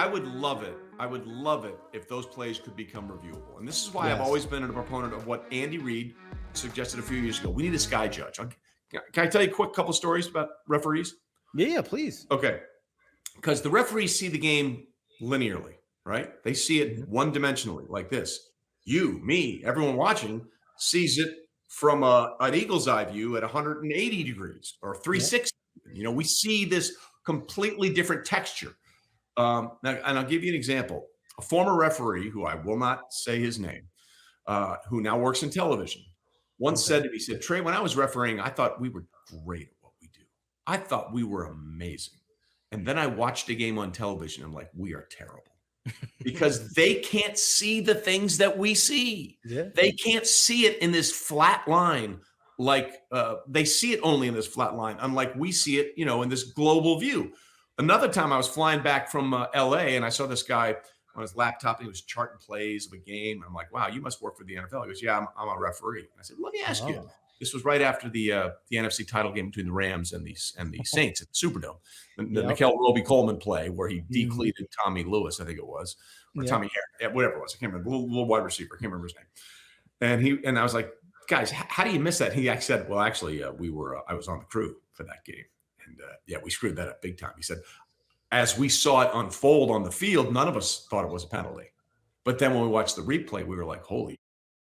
I would love it. I would love it if those plays could become reviewable. And this is why I've Yes. always been a proponent of what Andy Reid suggested a few years ago. We need a sky judge. Can I tell you a quick couple stories about referees? Yeah, please. Okay. Because the referees see the game linearly, right? They see it one-dimensionally like this. You, me, everyone watching sees it from an eagle's eye view at 180 degrees or 360. You know, we see this completely different texture. Now, and I'll give you an example. A former referee, who I will not say his name, who now works in television, once said to me, he said, Trey, when I was refereeing, I thought we were great at what we do. I thought we were amazing. And then I watched a game on television. I'm like, we are terrible. Because they can't see the things that we see. Yeah. They can't see it in this flat line. Like they see it only in this flat line, unlike we see it, you know, in this global view. Another time I was flying back from LA and I saw this guy on his laptop. He was charting plays of a game. And I'm like, wow, you must work for the NFL. He goes, yeah, I'm a referee. And I said, let me ask you. This was right after the NFC title game between the Rams and the Saints at the Superdome. The Nickel Roby-Coleman play where he decleated Tommy Lewis, I think it was, or Tommy Harris, whatever it was. I can't remember. Little wide receiver. I can't remember his name. And I was like, guys, how do you miss that? He actually said, well, actually, I was on the crew for that game. And we screwed that up big time. He said, as we saw it unfold on the field, none of us thought it was a penalty. But then when we watched the replay, we were like, holy,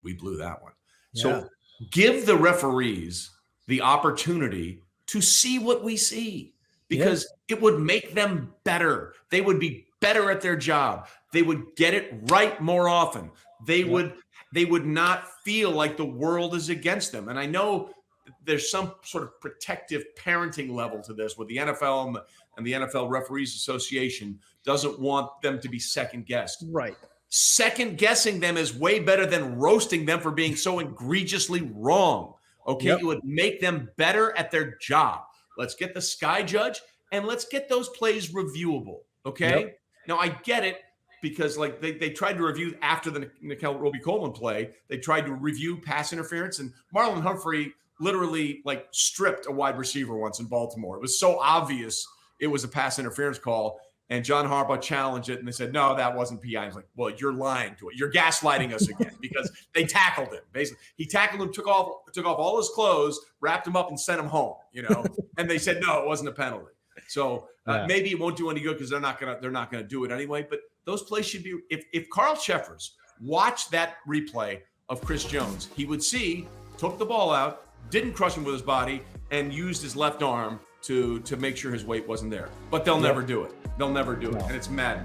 we blew that one. Yeah. So give the referees the opportunity to see what we see because it would make them better. They would be better at their job. They would get it right more often. They would not feel like the world is against them. And I know there's some sort of protective parenting level to this where the NFL and the NFL Referees Association doesn't want them to be second guessed. Right. Second guessing them is way better than roasting them for being so egregiously wrong. Okay. It would make them better at their job. Let's get the sky judge and let's get those plays reviewable. Okay. Now I get it because like they tried to review after the Nickel Roby-Coleman play, they tried to review pass interference and Marlon Humphrey literally like stripped a wide receiver once in Baltimore. It was so obvious it was a pass interference call. And John Harbaugh challenged it, and they said, no, that wasn't PI. I was like, well, you're lying to it. You're gaslighting us again because they tackled him. Basically, he tackled him, took off all his clothes, wrapped him up, and sent him home. You know, and they said, no, it wasn't a penalty. So maybe it won't do any good because they're not gonna do it anyway. But those plays should be. If Carl Sheffers watched that replay of Chris Jones, he would see took the ball out, didn't crush him with his body, and used his left arm to make sure his weight wasn't there. But they'll never do it. They'll never do it. And it's maddening.